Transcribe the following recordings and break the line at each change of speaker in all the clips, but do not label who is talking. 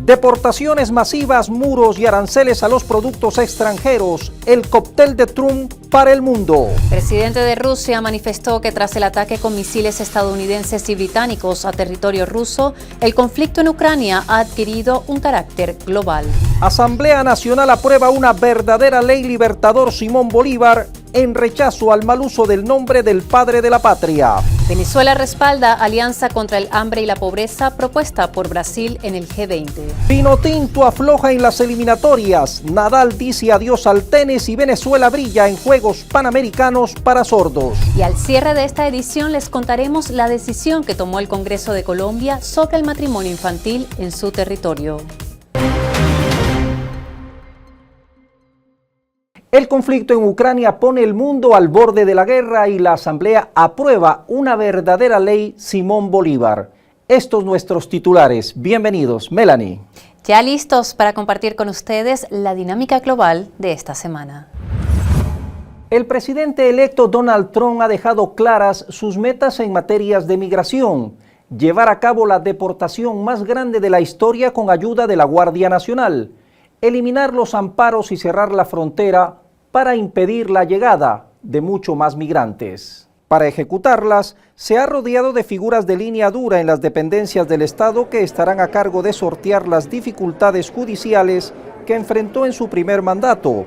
Deportaciones masivas, muros y aranceles a los productos extranjeros, el cóctel de Trump para el mundo.
El presidente de Rusia manifestó que tras el ataque con misiles estadounidenses y británicos a territorio ruso, el conflicto en Ucrania ha adquirido un carácter global.
Asamblea Nacional aprueba una verdadera ley libertador Simón Bolívar en rechazo al mal uso del nombre del padre de la patria.
Venezuela respalda alianza contra el hambre y la pobreza propuesta por Brasil en el G20.
Vinotinto afloja en las eliminatorias. Nadal dice adiós al tenis y Venezuela brilla en Juegos Panamericanos para sordos.
Y al cierre de esta edición les contaremos la decisión que tomó el Congreso de Colombia sobre el matrimonio infantil en su territorio.
El conflicto en Ucrania pone el mundo al borde de la guerra y la Asamblea aprueba una verdadera ley Simón Bolívar. Estos nuestros titulares. Bienvenidos, Melanie.
Ya listos para compartir con ustedes la dinámica global de esta semana.
El presidente electo Donald Trump ha dejado claras sus metas en materias de migración. Llevar a cabo la deportación más grande de la historia con ayuda de la Guardia Nacional. Eliminar los amparos y cerrar la frontera para impedir la llegada de mucho más migrantes. Para ejecutarlas, se ha rodeado de figuras de línea dura en las dependencias del Estado que estarán a cargo de sortear las dificultades judiciales que enfrentó en su primer mandato.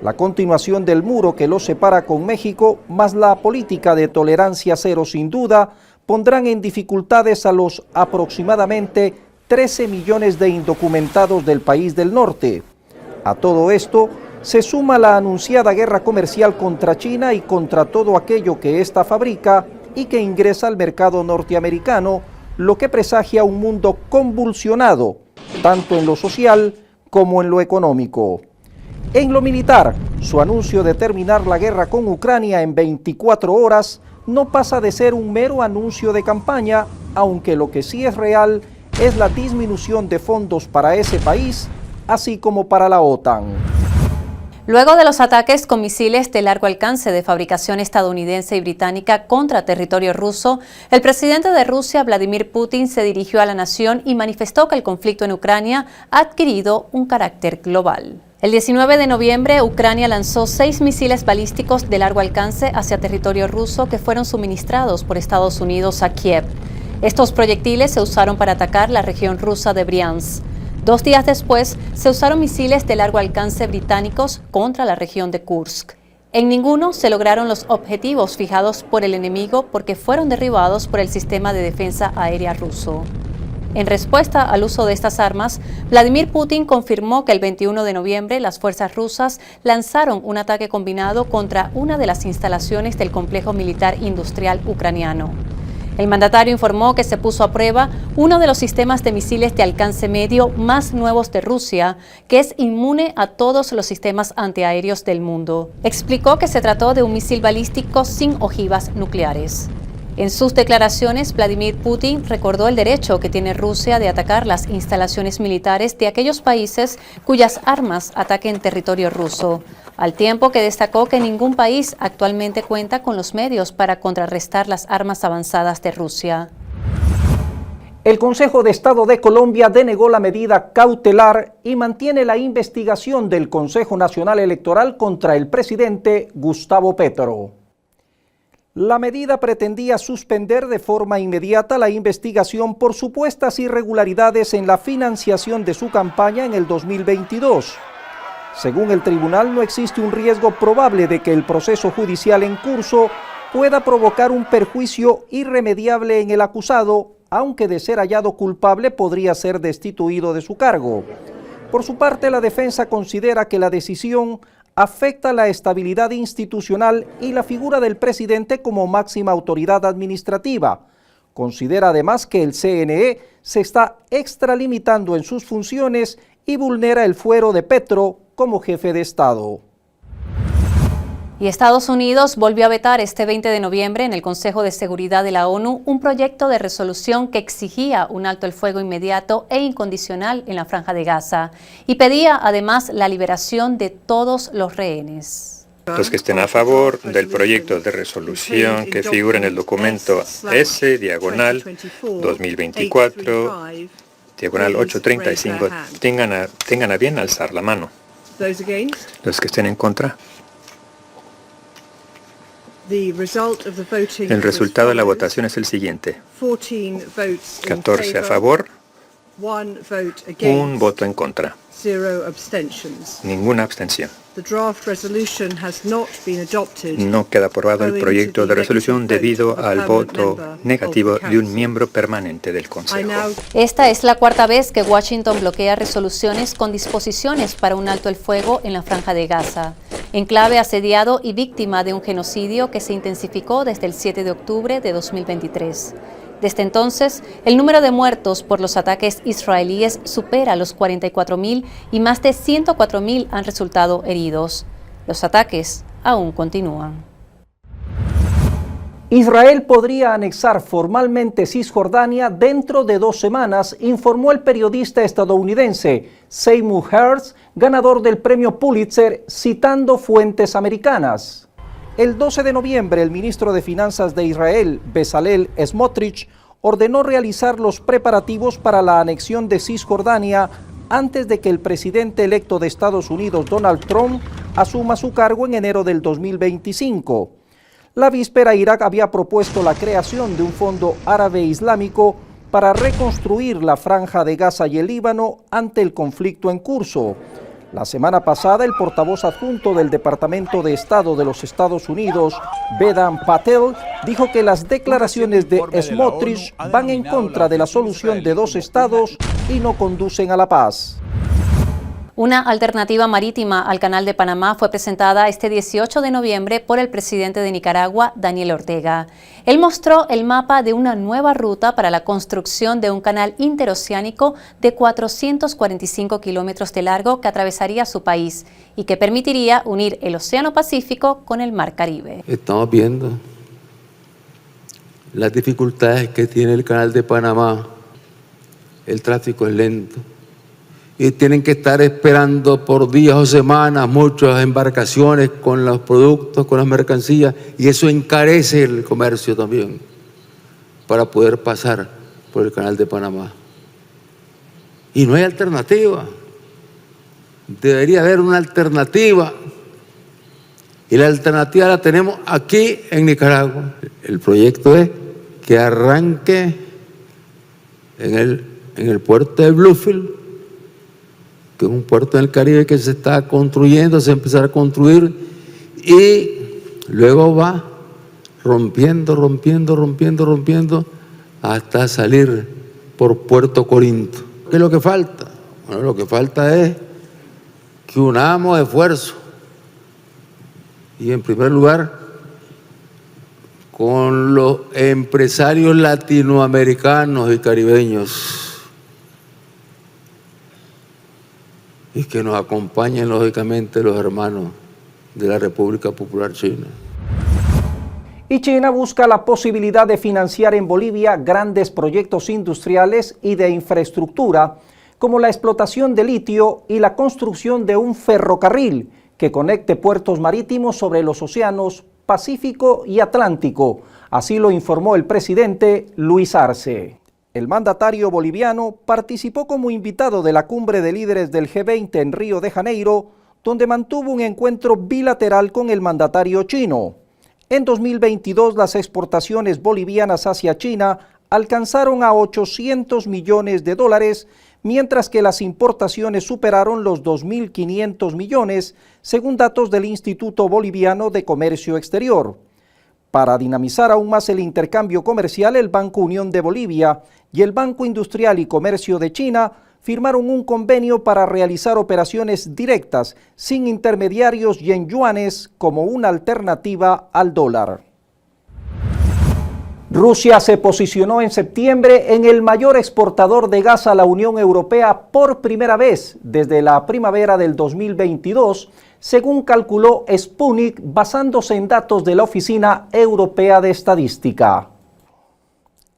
La continuación del muro que lo separa con México, más la política de tolerancia cero sin duda, pondrán en dificultades a los aproximadamente 13 millones de indocumentados del país del norte. A todo esto se suma la anunciada guerra comercial contra China y contra todo aquello que ésta fabrica y que ingresa al mercado norteamericano, lo que presagia un mundo convulsionado, tanto en lo social como en lo económico. En lo militar, su anuncio de terminar la guerra con Ucrania en 24 horas no pasa de ser un mero anuncio de campaña, aunque lo que sí es real es la disminución de fondos para ese país, así como para la OTAN.
Luego de los ataques con misiles de largo alcance de fabricación estadounidense y británica contra territorio ruso, el presidente de Rusia, Vladimir Putin, se dirigió a la nación y manifestó que el conflicto en Ucrania ha adquirido un carácter global. El 19 de noviembre, Ucrania lanzó 6 misiles balísticos de largo alcance hacia territorio ruso que fueron suministrados por Estados Unidos a Kiev. Estos proyectiles se usaron para atacar la región rusa de Briansk. 2 días después, se usaron misiles de largo alcance británicos contra la región de Kursk. En ninguno se lograron los objetivos fijados por el enemigo porque fueron derribados por el sistema de defensa aérea ruso. En respuesta al uso de estas armas, Vladimir Putin confirmó que el 21 de noviembre las fuerzas rusas lanzaron un ataque combinado contra una de las instalaciones del complejo militar industrial ucraniano. El mandatario informó que se puso a prueba uno de los sistemas de misiles de alcance medio más nuevos de Rusia, que es inmune a todos los sistemas antiaéreos del mundo. Explicó que se trató de un misil balístico sin ojivas nucleares. En sus declaraciones, Vladimir Putin recordó el derecho que tiene Rusia de atacar las instalaciones militares de aquellos países cuyas armas ataquen territorio ruso, al tiempo que destacó que ningún país actualmente cuenta con los medios para contrarrestar las armas avanzadas de Rusia.
El Consejo de Estado de Colombia denegó la medida cautelar y mantiene la investigación del Consejo Nacional Electoral contra el presidente Gustavo Petro. La medida pretendía suspender de forma inmediata la investigación por supuestas irregularidades en la financiación de su campaña en el 2022. Según el tribunal, no existe un riesgo probable de que el proceso judicial en curso pueda provocar un perjuicio irremediable en el acusado, aunque de ser hallado culpable podría ser destituido de su cargo. Por su parte, la defensa considera que la decisión afecta la estabilidad institucional y la figura del presidente como máxima autoridad administrativa. Considera además que el CNE se está extralimitando en sus funciones y vulnera el fuero de Petro como jefe de Estado.
Y Estados Unidos volvió a vetar este 20 de noviembre en el Consejo de Seguridad de la ONU un proyecto de resolución que exigía un alto el fuego inmediato e incondicional en la Franja de Gaza y pedía además la liberación de todos los rehenes.
Los que estén a favor del proyecto de resolución que figura en el documento S/2024 diagonal 835, tengan a bien alzar la mano. Los que estén en contra. El resultado de la votación es el siguiente: 14 a favor, un voto en contra, ninguna abstención. No queda aprobado el proyecto de resolución debido al voto negativo de un miembro permanente del Consejo.
Esta es la cuarta vez que Washington bloquea resoluciones con disposiciones para un alto el fuego en la Franja de Gaza, enclave asediado y víctima de un genocidio que se intensificó desde el 7 de octubre de 2023. Desde entonces, el número de muertos por los ataques israelíes supera los 44.000 y más de 104.000 han resultado heridos. Los ataques aún continúan.
Israel podría anexar formalmente Cisjordania dentro de 2 semanas, informó el periodista estadounidense Seymour Hersh, ganador del premio Pulitzer, citando fuentes americanas. El 12 de noviembre, el ministro de Finanzas de Israel, Bezalel Smotrich, ordenó realizar los preparativos para la anexión de Cisjordania antes de que el presidente electo de Estados Unidos, Donald Trump, asuma su cargo en enero del 2025. La víspera, Irak había propuesto la creación de un fondo árabe islámico para reconstruir la Franja de Gaza y el Líbano ante el conflicto en curso. La semana pasada, el portavoz adjunto del Departamento de Estado de los Estados Unidos, Vedant Patel, dijo que las declaraciones de Smotrich van en contra de la solución de 2 estados y no conducen a la paz.
Una alternativa marítima al Canal de Panamá fue presentada este 18 de noviembre por el presidente de Nicaragua, Daniel Ortega. Él mostró el mapa de una nueva ruta para la construcción de un canal interoceánico de 445 kilómetros de largo que atravesaría su país y que permitiría unir el Océano Pacífico con el Mar Caribe.
Estamos viendo las dificultades que tiene el Canal de Panamá. El tráfico es lento. Y tienen que estar esperando por días o semanas muchas embarcaciones con los productos, con las mercancías, y eso encarece el comercio también para poder pasar por el Canal de Panamá. Y no hay alternativa. Debería haber una alternativa, y la alternativa la tenemos aquí en Nicaragua. El proyecto es que arranque en el puerto de Bluefield, que es un puerto en el Caribe que se está construyendo, se empezará a construir, y luego va rompiendo hasta salir por Puerto Corinto. ¿Qué es lo que falta? Bueno, lo que falta es que unamos esfuerzos, y en primer lugar con los empresarios latinoamericanos y caribeños, y que nos acompañen lógicamente los hermanos de la República Popular China.
Y China busca la posibilidad de financiar en Bolivia grandes proyectos industriales y de infraestructura, como la explotación de litio y la construcción de un ferrocarril que conecte puertos marítimos sobre los océanos Pacífico y Atlántico. Así lo informó el presidente Luis Arce. El mandatario boliviano participó como invitado de la cumbre de líderes del G20 en Río de Janeiro, donde mantuvo un encuentro bilateral con el mandatario chino. En 2022, las exportaciones bolivianas hacia China alcanzaron a $800 millones, mientras que las importaciones superaron los 2.500 millones, según datos del Instituto Boliviano de Comercio Exterior. Para dinamizar aún más el intercambio comercial, el Banco Unión de Bolivia y el Banco Industrial y Comercio de China firmaron un convenio para realizar operaciones directas sin intermediarios y en yuanes como una alternativa al dólar. Rusia se posicionó en septiembre en el mayor exportador de gas a la Unión Europea por primera vez desde la primavera del 2022, según calculó Sputnik basándose en datos de la Oficina Europea de Estadística.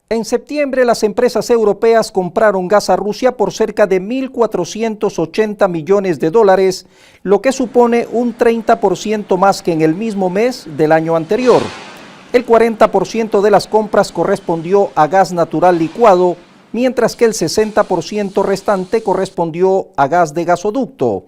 En septiembre, las empresas europeas compraron gas a Rusia por cerca de $1.480 millones, lo que supone un 30% más que en el mismo mes del año anterior. El 40% de las compras correspondió a gas natural licuado, mientras que el 60% restante correspondió a gas de gasoducto.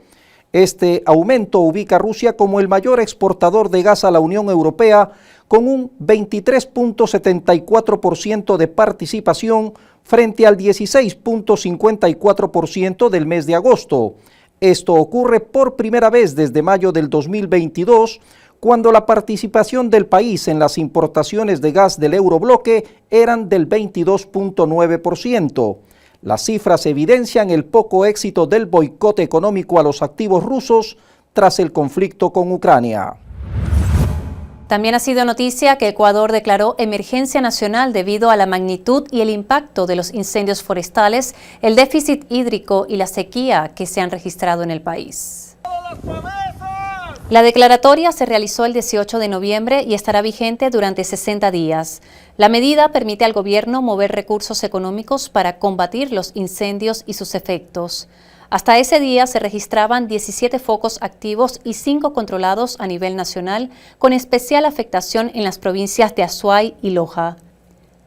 Este aumento ubica a Rusia como el mayor exportador de gas a la Unión Europea, con un 23.74% de participación frente al 16.54% del mes de agosto. Esto ocurre por primera vez desde mayo del 2022, cuando la participación del país en las importaciones de gas del eurobloque eran del 22.9%. Las cifras evidencian el poco éxito del boicot económico a los activos rusos tras el conflicto con Ucrania.
También ha sido noticia que Ecuador declaró emergencia nacional debido a la magnitud y el impacto de los incendios forestales, el déficit hídrico y la sequía que se han registrado en el país. La declaratoria se realizó el 18 de noviembre y estará vigente durante 60 días. La medida permite al gobierno mover recursos económicos para combatir los incendios y sus efectos. Hasta ese día se registraban 17 focos activos y 5 controlados a nivel nacional, con especial afectación en las provincias de Azuay y Loja.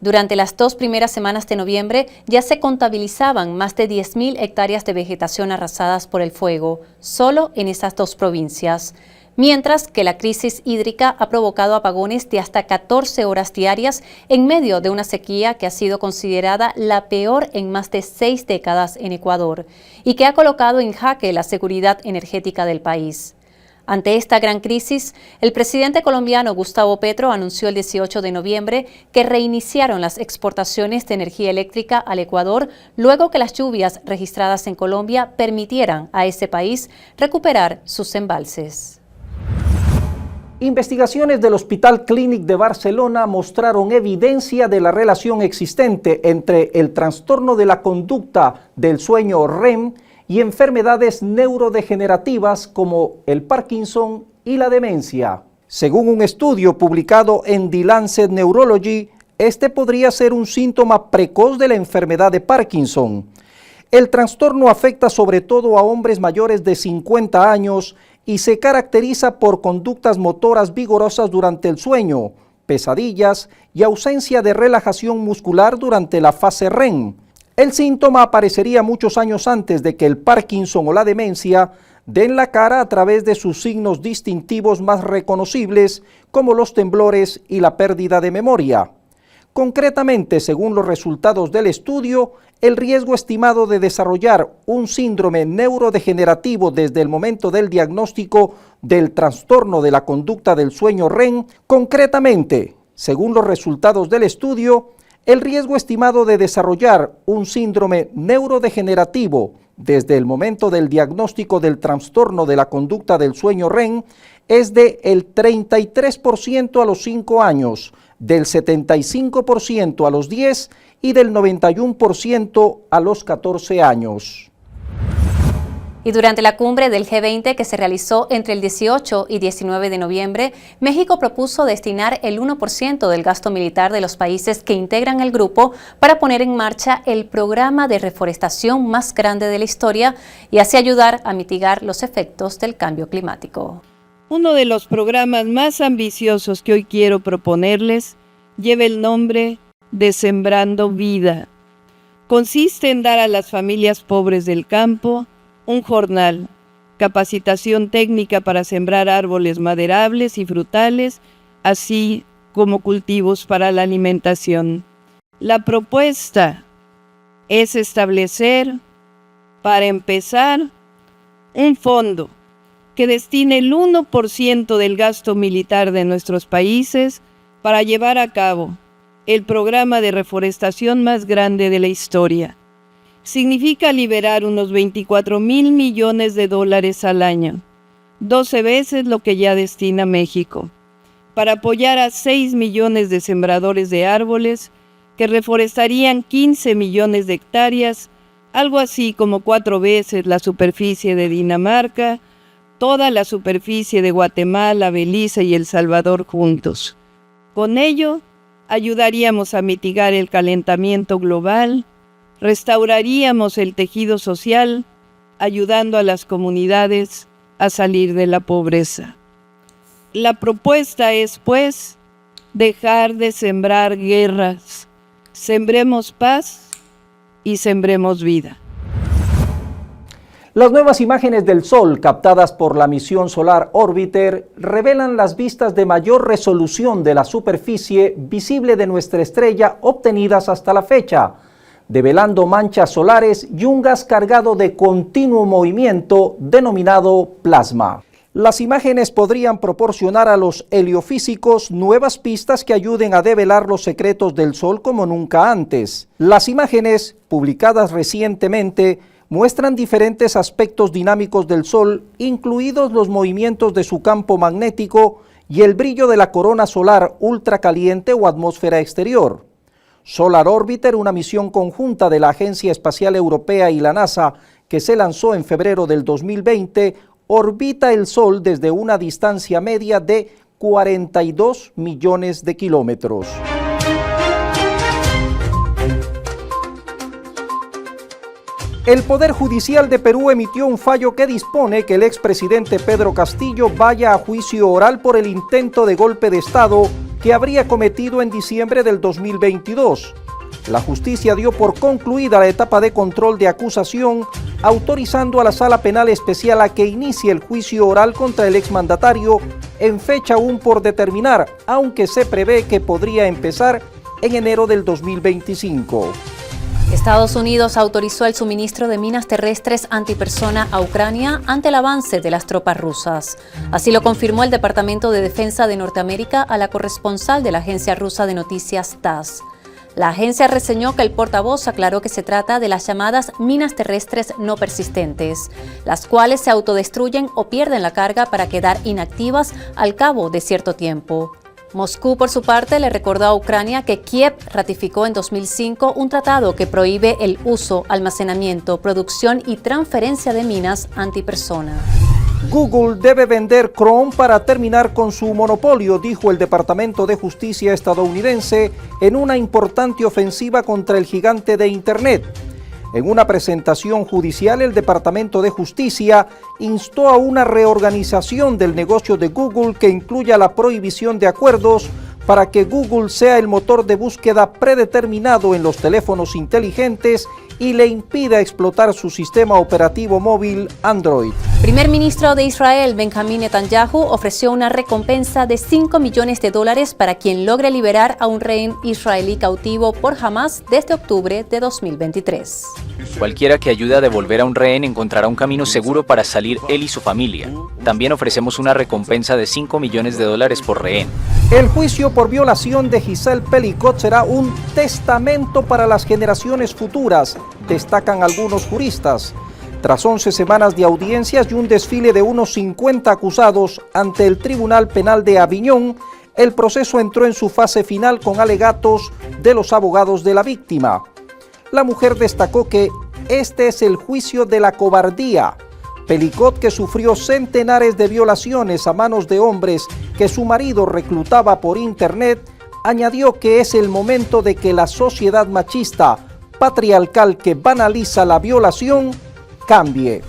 Durante las 2 primeras semanas de noviembre ya se contabilizaban más de 10.000 hectáreas de vegetación arrasadas por el fuego, solo en esas 2 provincias, mientras que la crisis hídrica ha provocado apagones de hasta 14 horas diarias en medio de una sequía que ha sido considerada la peor en más de 6 décadas en Ecuador y que ha colocado en jaque la seguridad energética del país. Ante esta gran crisis, el presidente colombiano Gustavo Petro anunció el 18 de noviembre que reiniciaron las exportaciones de energía eléctrica al Ecuador luego que las lluvias registradas en Colombia permitieran a ese país recuperar sus embalses.
Investigaciones del Hospital Clínic de Barcelona mostraron evidencia de la relación existente entre el trastorno de la conducta del sueño REM y enfermedades neurodegenerativas como el Parkinson y la demencia. Según un estudio publicado en The Lancet Neurology, este podría ser un síntoma precoz de la enfermedad de Parkinson. El trastorno afecta sobre todo a hombres mayores de 50 años y se caracteriza por conductas motoras vigorosas durante el sueño, pesadillas y ausencia de relajación muscular durante la fase REM. El síntoma aparecería muchos años antes de que el Parkinson o la demencia den la cara a través de sus signos distintivos más reconocibles, como los temblores y la pérdida de memoria. Concretamente, según los resultados del estudio, el riesgo estimado de desarrollar un síndrome neurodegenerativo desde el momento del diagnóstico del trastorno de la conducta del sueño REM, concretamente, según los resultados del estudio, el riesgo estimado de desarrollar un síndrome neurodegenerativo desde el momento del diagnóstico del trastorno de la conducta del sueño REM es de el 33% a los 5 años, del 75% a los 10 y del 91% a los 14 años.
Y durante la cumbre del G20 que se realizó entre el 18 y 19 de noviembre, México propuso destinar el 1% del gasto militar de los países que integran el grupo para poner en marcha el programa de reforestación más grande de la historia y así ayudar a mitigar los efectos del cambio climático.
Uno de los programas más ambiciosos que hoy quiero proponerles lleva el nombre de Sembrando Vida. Consiste en dar a las familias pobres del campo un jornal, capacitación técnica para sembrar árboles maderables y frutales, así como cultivos para la alimentación. La propuesta es establecer, para empezar, un fondo que destine el 1% del gasto militar de nuestros países para llevar a cabo el programa de reforestación más grande de la historia. Significa liberar unos 24,000 millones de dólares al año, 12 veces lo que ya destina México, para apoyar a 6 millones de sembradores de árboles que reforestarían 15 millones de hectáreas, algo así como 4 veces la superficie de Dinamarca, toda la superficie de Guatemala, Belice y El Salvador juntos. Con ello, ayudaríamos a mitigar el calentamiento global, restauraríamos el tejido social, ayudando a las comunidades a salir de la pobreza. La propuesta es, pues, dejar de sembrar guerras. Sembremos paz, y sembremos vida.
Las nuevas imágenes del Sol captadas por la misión Solar Orbiter revelan las vistas de mayor resolución de la superficie visible de nuestra estrella obtenidas hasta la fecha, develando manchas solares y un gas cargado de continuo movimiento denominado plasma. Las imágenes podrían proporcionar a los heliofísicos nuevas pistas que ayuden a develar los secretos del Sol como nunca antes. Las imágenes, publicadas recientemente, muestran diferentes aspectos dinámicos del Sol, incluidos los movimientos de su campo magnético y el brillo de la corona solar ultracaliente o atmósfera exterior. Solar Orbiter, una misión conjunta de la Agencia Espacial Europea y la NASA que se lanzó en febrero del 2020, orbita el Sol desde una distancia media de 42 millones de kilómetros. El Poder Judicial de Perú emitió un fallo que dispone que el expresidente Pedro Castillo vaya a juicio oral por el intento de golpe de Estado que habría cometido en diciembre del 2022. La justicia dio por concluida la etapa de control de acusación, autorizando a la Sala Penal Especial a que inicie el juicio oral contra el exmandatario en fecha aún por determinar, aunque se prevé que podría empezar en enero del 2025.
Estados Unidos autorizó el suministro de minas terrestres antipersona a Ucrania ante el avance de las tropas rusas. Así lo confirmó el Departamento de Defensa de Norteamérica a la corresponsal de la agencia rusa de noticias TASS. La agencia reseñó que el portavoz aclaró que se trata de las llamadas minas terrestres no persistentes, las cuales se autodestruyen o pierden la carga para quedar inactivas al cabo de cierto tiempo. Moscú, por su parte, le recordó a Ucrania que Kiev ratificó en 2005 un tratado que prohíbe el uso, almacenamiento, producción y transferencia de minas antipersona.
Google debe vender Chrome para terminar con su monopolio, dijo el Departamento de Justicia estadounidense en una importante ofensiva contra el gigante de Internet. En una presentación judicial, el Departamento de Justicia instó a una reorganización del negocio de Google que incluya la prohibición de acuerdos para que Google sea el motor de búsqueda predeterminado en los teléfonos inteligentes y le impida explotar su sistema operativo móvil Android.
Primer ministro de Israel, Benjamín Netanyahu, ofreció una recompensa de $5 millones para quien logre liberar a un rehén israelí cautivo por Hamas desde octubre de 2023.
Cualquiera que ayude a devolver a un rehén encontrará un camino seguro para salir él y su familia. También ofrecemos una recompensa de $5 millones por rehén.
El juicio por violación de Giselle Pelicot será un testamento para las generaciones futuras, destacan algunos juristas. Tras 11 semanas de audiencias y un desfile de unos 50 acusados ante el Tribunal Penal de Aviñón, el proceso entró en su fase final con alegatos de los abogados de la víctima. La mujer destacó que este es el juicio de la cobardía. Pelicot, que sufrió centenares de violaciones a manos de hombres que su marido reclutaba por internet, añadió que es el momento de que la sociedad machista, patriarcal que banaliza la violación, cambie.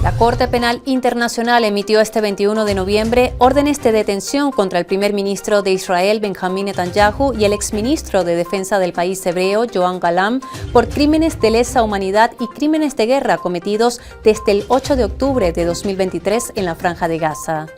La Corte Penal Internacional emitió este 21 de noviembre órdenes de detención contra el primer ministro de Israel, Benjamín Netanyahu, y el exministro de Defensa del país hebreo, Yoav Gallant, por crímenes de lesa humanidad y crímenes de guerra cometidos desde el 8 de octubre de 2023 en la Franja de Gaza.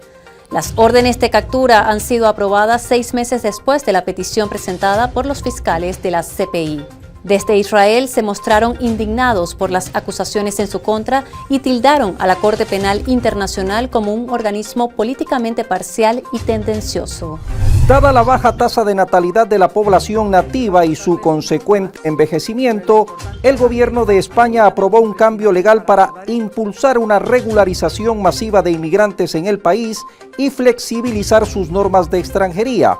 Las órdenes de captura han sido aprobadas 6 meses después de la petición presentada por los fiscales de la CPI. Desde Israel se mostraron indignados por las acusaciones en su contra y tildaron a la Corte Penal Internacional como un organismo políticamente parcial y tendencioso.
Dada la baja tasa de natalidad de la población nativa y su consecuente envejecimiento, el gobierno de España aprobó un cambio legal para impulsar una regularización masiva de inmigrantes en el país y flexibilizar sus normas de extranjería.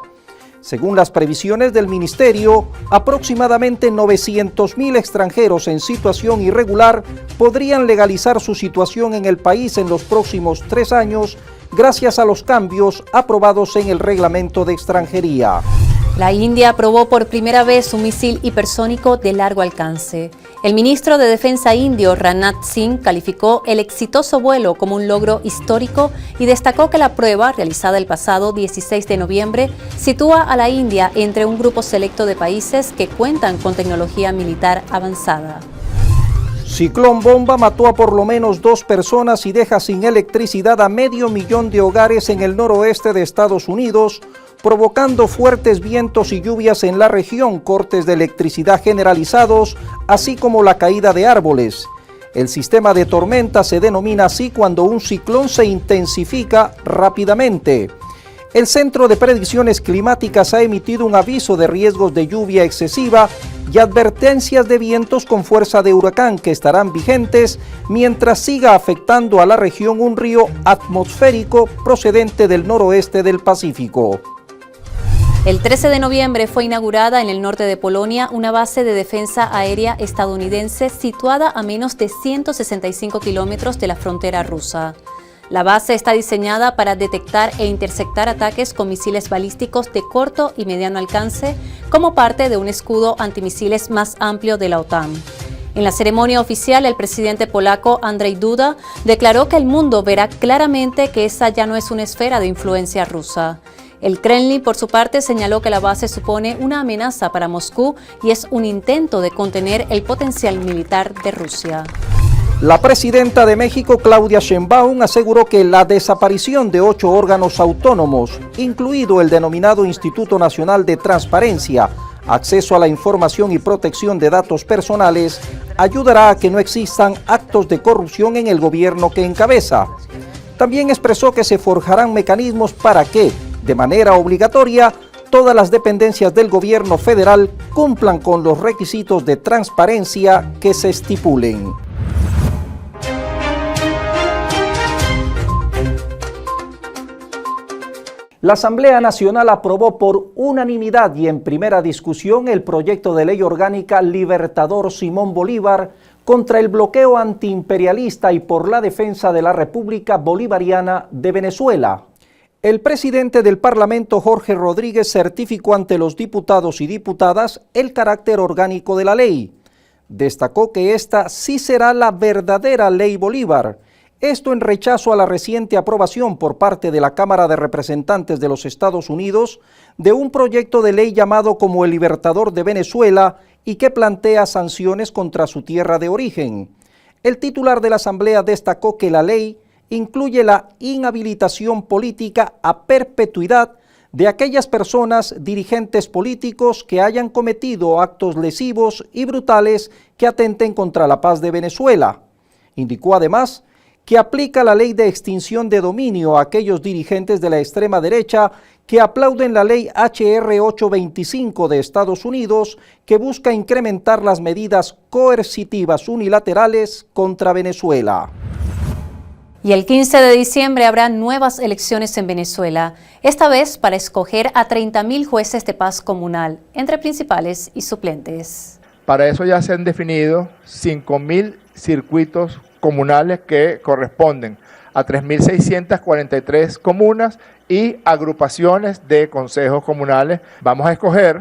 Según las previsiones del ministerio, aproximadamente 900.000 extranjeros en situación irregular podrían legalizar su situación en el país en los próximos 3 años, gracias a los cambios aprobados en el reglamento de extranjería.
La India aprobó por primera vez un misil hipersónico de largo alcance. El ministro de Defensa indio, Rajnath Singh, calificó el exitoso vuelo como un logro histórico y destacó que la prueba, realizada el pasado 16 de noviembre, sitúa a la India entre un grupo selecto de países que cuentan con tecnología militar avanzada.
Ciclón bomba mató a por lo menos 2 personas y deja sin electricidad a 500,000 de hogares en el noroeste de Estados Unidos, provocando fuertes vientos y lluvias en la región, cortes de electricidad generalizados, así como la caída de árboles. El sistema de tormenta se denomina así cuando un ciclón se intensifica rápidamente. El Centro de Predicciones Climáticas ha emitido un aviso de riesgos de lluvia excesiva y advertencias de vientos con fuerza de huracán que estarán vigentes mientras siga afectando a la región un río atmosférico procedente del noroeste del Pacífico.
El 13 de noviembre fue inaugurada en el norte de Polonia una base de defensa aérea estadounidense situada a menos de 165 kilómetros de la frontera rusa. La base está diseñada para detectar e interceptar ataques con misiles balísticos de corto y mediano alcance como parte de un escudo antimisiles más amplio de la OTAN. En la ceremonia oficial, el presidente polaco Andrzej Duda declaró que el mundo verá claramente que esa ya no es una esfera de influencia rusa. El Kremlin, por su parte, señaló que la base supone una amenaza para Moscú y es un intento de contener el potencial militar de Rusia.
La presidenta de México, Claudia Sheinbaum, aseguró que la desaparición de 8 órganos autónomos, incluido el denominado Instituto Nacional de Transparencia, Acceso a la Información y Protección de Datos Personales, ayudará a que no existan actos de corrupción en el gobierno que encabeza. También expresó que se forjarán mecanismos para que, de manera obligatoria, todas las dependencias del gobierno federal cumplan con los requisitos de transparencia que se estipulen. La Asamblea Nacional aprobó por unanimidad y en primera discusión el proyecto de ley orgánica Libertador Simón Bolívar contra el bloqueo antiimperialista y por la defensa de la República Bolivariana de Venezuela. El presidente del Parlamento, Jorge Rodríguez, certificó ante los diputados y diputadas el carácter orgánico de la ley. Destacó que esta sí será la verdadera ley Bolívar. Esto en rechazo a la reciente aprobación por parte de la Cámara de Representantes de los Estados Unidos de un proyecto de ley llamado como el Libertador de Venezuela y que plantea sanciones contra su tierra de origen. El titular de la Asamblea destacó que la ley incluye la inhabilitación política a perpetuidad de aquellas personas, dirigentes políticos que hayan cometido actos lesivos y brutales que atenten contra la paz de Venezuela. Indicó además que aplica la ley de extinción de dominio a aquellos dirigentes de la extrema derecha que aplauden la ley HR 825 de Estados Unidos que busca incrementar las medidas coercitivas unilaterales contra Venezuela.
Y el 15 de diciembre habrá nuevas elecciones en Venezuela, esta vez para escoger a 30.000 jueces de paz comunal, entre principales y suplentes.
Para eso ya se han definido 5.000 circuitos comunales que corresponden a 3.643 comunas y agrupaciones de consejos comunales. Vamos a escoger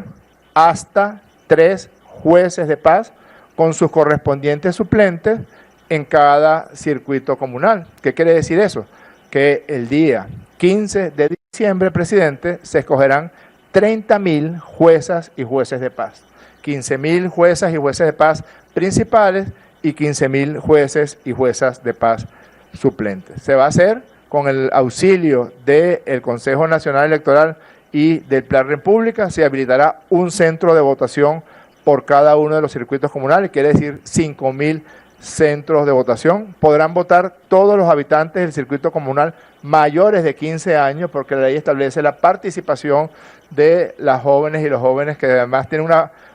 hasta 3 jueces de paz con sus correspondientes suplentes en cada circuito comunal. ¿Qué quiere decir eso? Que el día 15 de diciembre, presidente, se escogerán 30.000 juezas y jueces de paz. 15.000 juezas y jueces de paz principales y 15.000 jueces y juezas de paz suplentes. Se va a hacer con el auxilio del Consejo Nacional Electoral y del Plan República. Se habilitará un centro de votación por cada uno de los circuitos comunales, quiere decir 5.000 centros de votación. Podrán votar todos los habitantes del circuito comunal mayores de 15 años, porque la ley establece la participación de las jóvenes y los jóvenes que además tienen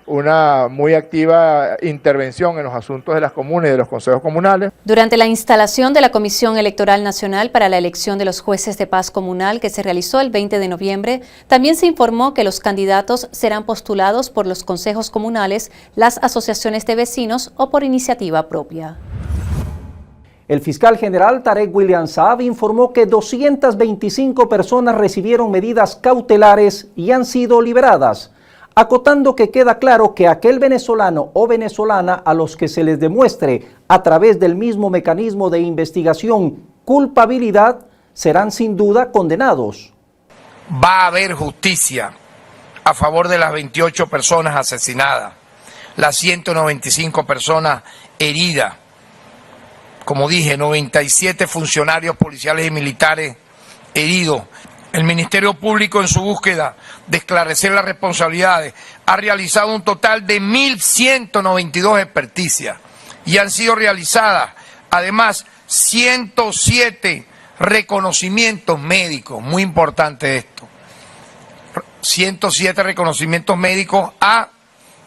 una muy activa intervención en los asuntos de las comunas y de los consejos comunales.
Durante la instalación de la Comisión Electoral Nacional para la elección de los jueces de paz comunal que se realizó el 20 de noviembre, también se informó que los candidatos serán postulados por los consejos comunales, las asociaciones de vecinos o por iniciativa propia.
El fiscal general Tarek William Saab informó que 225 personas recibieron medidas cautelares y han sido liberadas, acotando que queda claro que aquel venezolano o venezolana a los que se les demuestre a través del mismo mecanismo de investigación culpabilidad serán sin duda condenados.
Va a haber justicia a favor de las 28 personas asesinadas, las 195 personas heridas. Como dije, 97 funcionarios policiales y militares heridos. El Ministerio Público, en su búsqueda de esclarecer las responsabilidades, ha realizado un total de 1.192 experticias y han sido realizadas, además, 107 reconocimientos médicos. Muy importante esto. 107 reconocimientos médicos a,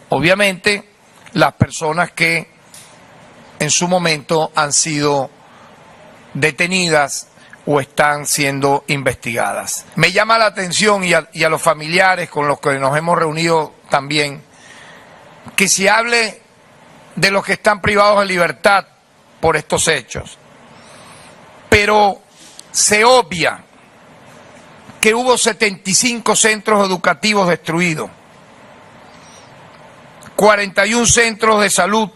obviamente, las personas que en su momento han sido detenidas o están siendo investigadas. Me llama la atención y a los familiares con los que nos hemos reunido también, que se hable de los que están privados de libertad por estos hechos, pero se obvia que hubo 75 centros educativos destruidos, 41 centros de salud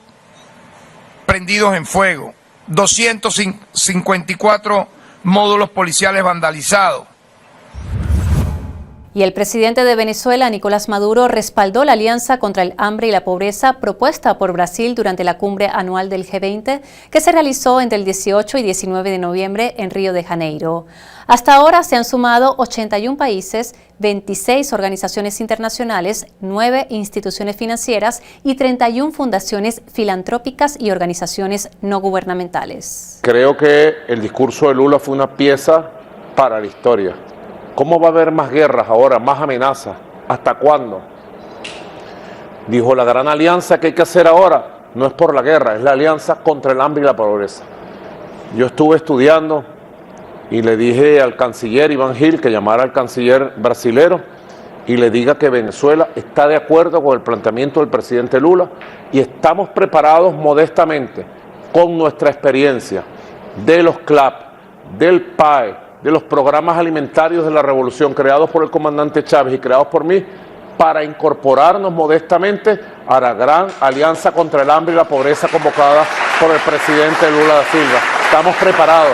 prendidos en fuego, 254 módulos policiales vandalizados.
Y el presidente de Venezuela, Nicolás Maduro, respaldó la alianza contra el hambre y la pobreza propuesta por Brasil durante la cumbre anual del G20, que se realizó entre el 18 y 19 de noviembre en Río de Janeiro. Hasta ahora se han sumado 81 países, 26 organizaciones internacionales, 9 instituciones financieras y 31 fundaciones filantrópicas y organizaciones no gubernamentales.
Creo que el discurso de Lula fue una pieza para la historia. ¿Cómo va a haber más guerras ahora, más amenazas? ¿Hasta cuándo? Dijo, la gran alianza que hay que hacer ahora no es por la guerra, es la alianza contra el hambre y la pobreza. Yo estuve estudiando y le dije al canciller Iván Gil que llamara al canciller brasilero y le diga que Venezuela está de acuerdo con el planteamiento del presidente Lula y estamos preparados modestamente con nuestra experiencia de los CLAP, del PAE, de los programas alimentarios de la revolución creados por el comandante Chávez y creados por mí, para incorporarnos modestamente a la gran alianza contra el hambre y la pobreza convocada por el presidente Lula da Silva. Estamos preparados.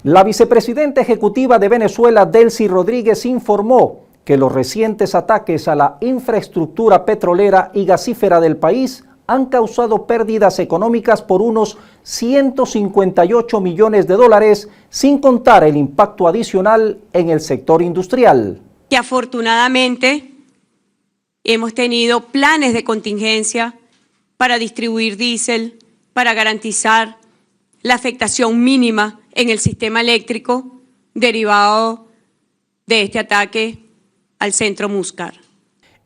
La vicepresidenta ejecutiva de Venezuela, Delcy Rodríguez, informó que los recientes ataques a la infraestructura petrolera y gasífera del país han causado pérdidas económicas por unos 158 millones de dólares, sin contar el impacto adicional en el sector industrial.
Que afortunadamente hemos tenido planes de contingencia para distribuir diésel, para garantizar la afectación mínima en el sistema eléctrico derivado de este ataque al centro Muscar.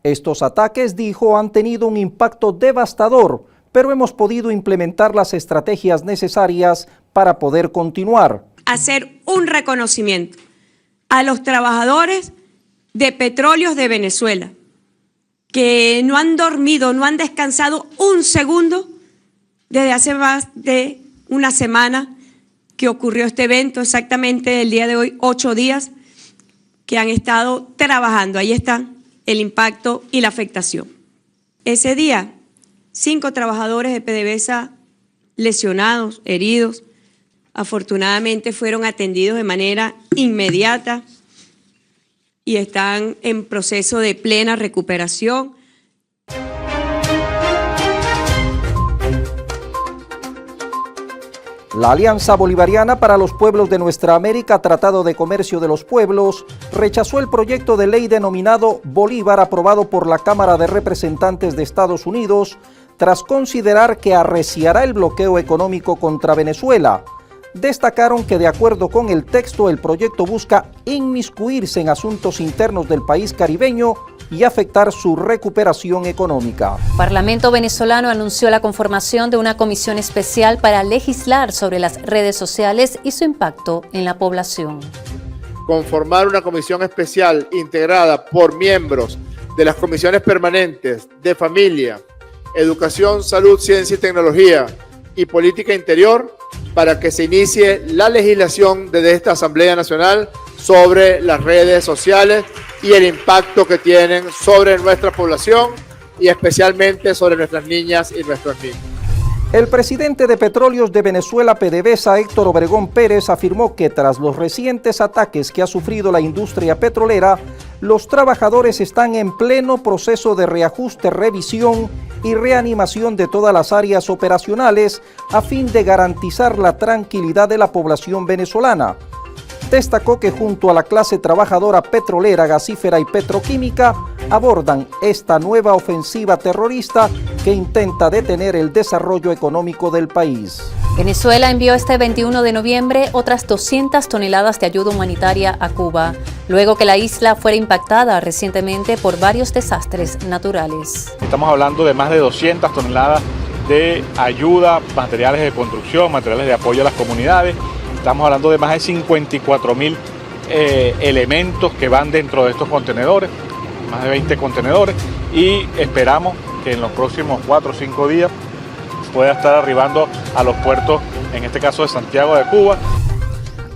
Estos ataques, dijo, han tenido un impacto devastador, pero hemos podido implementar las estrategias necesarias para poder continuar.
Hacer un reconocimiento a los trabajadores de Petróleos de Venezuela, que no han dormido, no han descansado un segundo desde hace más de una semana que ocurrió este evento, exactamente el día de hoy, 8 días que han estado trabajando. Ahí están el impacto y la afectación. Ese día, 5 trabajadores de PDVSA lesionados, heridos, afortunadamente fueron atendidos de manera inmediata y están en proceso de plena recuperación.
La Alianza Bolivariana para los Pueblos de Nuestra América, Tratado de Comercio de los Pueblos, rechazó el proyecto de ley denominado Bolívar aprobado por la Cámara de Representantes de Estados Unidos tras considerar que arreciará el bloqueo económico contra Venezuela. Destacaron que de acuerdo con el texto, el proyecto busca inmiscuirse en asuntos internos del país caribeño y afectar su recuperación económica.
El Parlamento venezolano anunció la conformación de una comisión especial para legislar sobre las redes sociales y su impacto en la población.
Conformar una comisión especial integrada por miembros de las comisiones permanentes de Familia, Educación, Salud, Ciencia y Tecnología y Política Interior para que se inicie la legislación desde esta Asamblea Nacional sobre las redes sociales y el impacto que tienen sobre nuestra población y especialmente sobre nuestras niñas y nuestros niños.
El presidente de Petróleos de Venezuela, PDVSA, Héctor Obregón Pérez, afirmó que tras los recientes ataques que ha sufrido la industria petrolera, los trabajadores están en pleno proceso de reajuste, revisión y reanimación de todas las áreas operacionales a fin de garantizar la tranquilidad de la población venezolana. Destacó que junto a la clase trabajadora petrolera, gasífera y petroquímica abordan esta nueva ofensiva terrorista que intenta detener el desarrollo económico del país.
Venezuela envió este 21 de noviembre otras 200 toneladas de ayuda humanitaria a Cuba, luego que la isla fuera impactada recientemente por varios desastres naturales.
Estamos hablando de más de 200 toneladas de ayuda, materiales de construcción, materiales de apoyo a las comunidades. Estamos hablando de más de 54.000 elementos que van dentro de estos contenedores, más de 20 contenedores, y esperamos que en los próximos 4 o 5 días pueda estar arribando a los puertos, en este caso de Santiago de Cuba.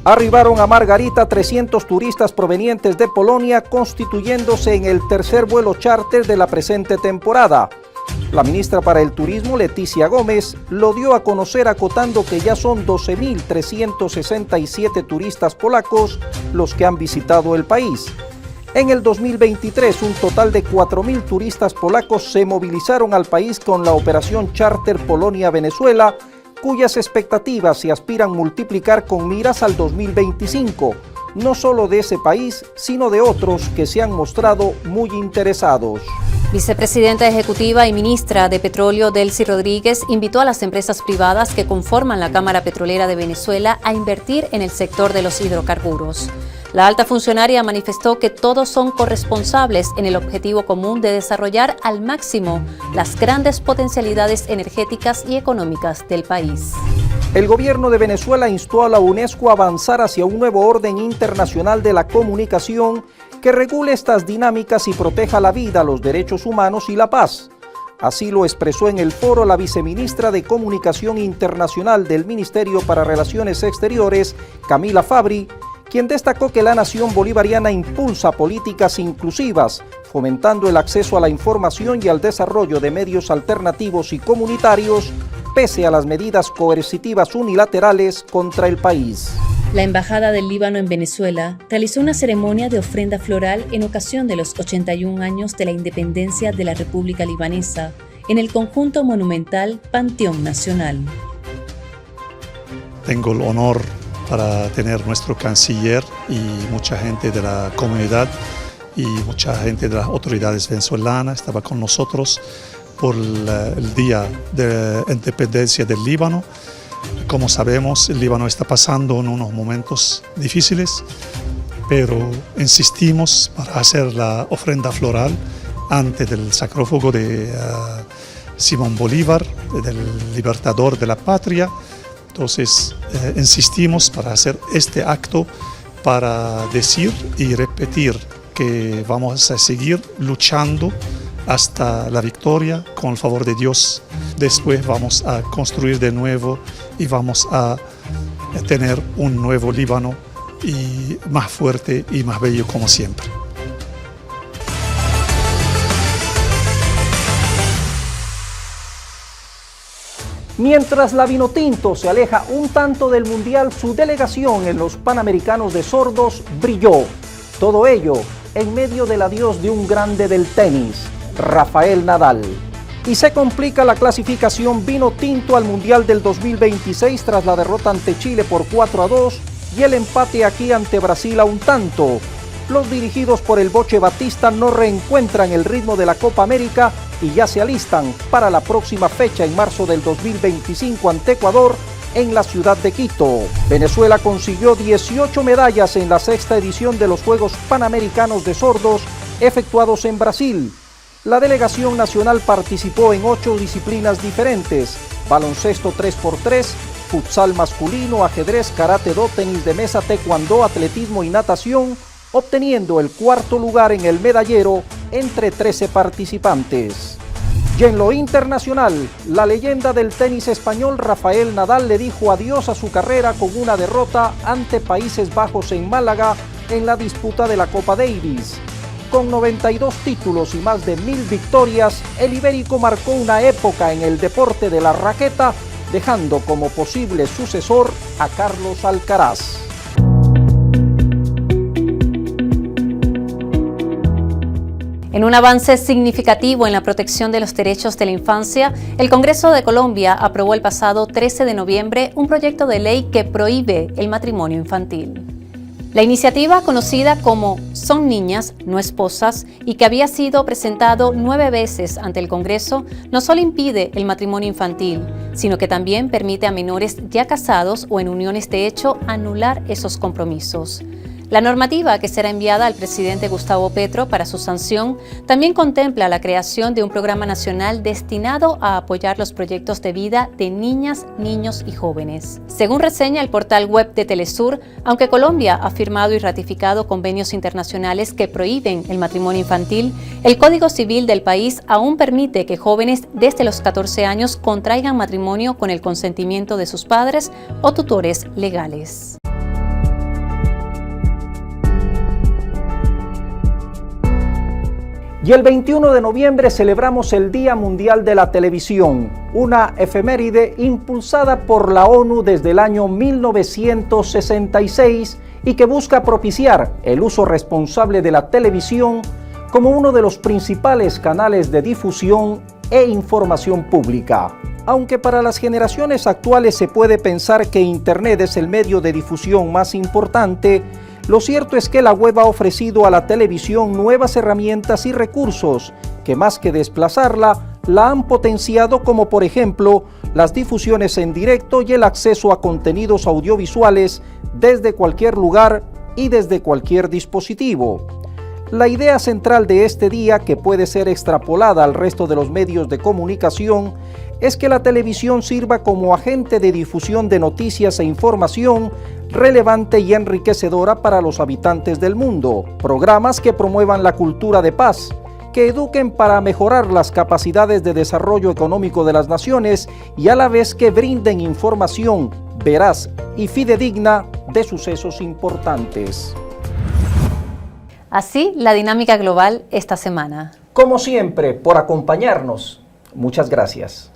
Arribaron a Margarita 300 turistas provenientes de Polonia, constituyéndose en el tercer vuelo charter de la presente temporada. La ministra para el Turismo, Leticia Gómez, lo dio a conocer acotando que ya son 12.367 turistas polacos los que han visitado el país. En el 2023, un total de 4.000 turistas polacos se movilizaron al país con la operación Charter Polonia-Venezuela, cuyas expectativas se aspiran multiplicar con miras al 2025, no solo de ese país, sino de otros que se han mostrado muy interesados.
Vicepresidenta ejecutiva y ministra de Petróleo Delcy Rodríguez invitó a las empresas privadas que conforman la Cámara Petrolera de Venezuela a invertir en el sector de los hidrocarburos. La alta funcionaria manifestó que todos son corresponsables en el objetivo común de desarrollar al máximo las grandes potencialidades energéticas y económicas del país.
El gobierno de Venezuela instó a la UNESCO a avanzar hacia un nuevo orden internacional de la comunicación que regule estas dinámicas y proteja la vida, los derechos humanos y la paz. Así lo expresó en el foro la viceministra de Comunicación Internacional del Ministerio para Relaciones Exteriores, Camila Fabri, quien destacó que la nación bolivariana impulsa políticas inclusivas, fomentando el acceso a la información y al desarrollo de medios alternativos y comunitarios, pese a las medidas coercitivas unilaterales contra el país.
La Embajada del Líbano en Venezuela realizó una ceremonia de ofrenda floral en ocasión de los 81 años de la independencia de la República Libanesa en el conjunto monumental Panteón Nacional.
Tengo el honor para tener nuestro canciller y mucha gente de la comunidad y mucha gente de las autoridades venezolanas estaba con nosotros por el Día de Independencia del Líbano. Como sabemos, el Líbano está pasando en unos momentos difíciles, pero insistimos para hacer la ofrenda floral antes del sarcófago de Simón Bolívar, del libertador de la patria. Entonces, insistimos para hacer este acto para decir y repetir que vamos a seguir luchando hasta la victoria con el favor de Dios. Después vamos a construir de nuevo y vamos a tener un nuevo Líbano y más fuerte y más bello como siempre.
Mientras la Vinotinto se aleja un tanto del Mundial, su delegación en los Panamericanos de Sordos brilló. Todo ello en medio del adiós de un grande del tenis, Rafael Nadal. Y se complica la clasificación Vinotinto al Mundial del 2026 tras la derrota ante Chile por 4-2 y el empate aquí ante Brasil a un tanto. Los dirigidos por el Boche Batista no reencuentran el ritmo de la Copa América y ya se alistan para la próxima fecha en marzo del 2025 ante Ecuador en la ciudad de Quito. Venezuela consiguió 18 medallas en la sexta edición de los Juegos Panamericanos de Sordos efectuados en Brasil. La delegación nacional participó en 8 disciplinas diferentes: baloncesto 3x3, futsal masculino, ajedrez, karate-do, tenis de mesa, taekwondo, atletismo y natación, obteniendo el cuarto lugar en el medallero entre 13 participantes. Y en lo internacional, la leyenda del tenis español Rafael Nadal le dijo adiós a su carrera con una derrota ante Países Bajos en Málaga en la disputa de la Copa Davis. Con 92 títulos y más de 1000 victorias, el ibérico marcó una época en el deporte de la raqueta, dejando como posible sucesor a Carlos Alcaraz.
En un avance significativo en la protección de los derechos de la infancia, el Congreso de Colombia aprobó el pasado 13 de noviembre un proyecto de ley que prohíbe el matrimonio infantil. La iniciativa, conocida como Son Niñas, No Esposas, y que había sido presentado 9 veces ante el Congreso, no solo impide el matrimonio infantil, sino que también permite a menores ya casados o en uniones de hecho anular esos compromisos. La normativa, que será enviada al presidente Gustavo Petro para su sanción, también contempla la creación de un programa nacional destinado a apoyar los proyectos de vida de niñas, niños y jóvenes. Según reseña el portal web de Telesur, aunque Colombia ha firmado y ratificado convenios internacionales que prohíben el matrimonio infantil, el Código Civil del país aún permite que jóvenes desde los 14 años contraigan matrimonio con el consentimiento de sus padres o tutores legales.
Y el 21 de noviembre celebramos el Día Mundial de la Televisión, una efeméride impulsada por la ONU desde el año 1966 y que busca propiciar el uso responsable de la televisión como uno de los principales canales de difusión e información pública. Aunque para las generaciones actuales se puede pensar que Internet es el medio de difusión más importante, lo cierto es que la web ha ofrecido a la televisión nuevas herramientas y recursos que, más que desplazarla, la han potenciado, como por ejemplo las difusiones en directo y el acceso a contenidos audiovisuales desde cualquier lugar y desde cualquier dispositivo. La idea central de este día, que puede ser extrapolada al resto de los medios de comunicación, es que la televisión sirva como agente de difusión de noticias e información relevante y enriquecedora para los habitantes del mundo. Programas que promuevan la cultura de paz, que eduquen para mejorar las capacidades de desarrollo económico de las naciones y a la vez que brinden información veraz y fidedigna de sucesos importantes.
Así, la dinámica global esta semana.
Como siempre, por acompañarnos. Muchas gracias.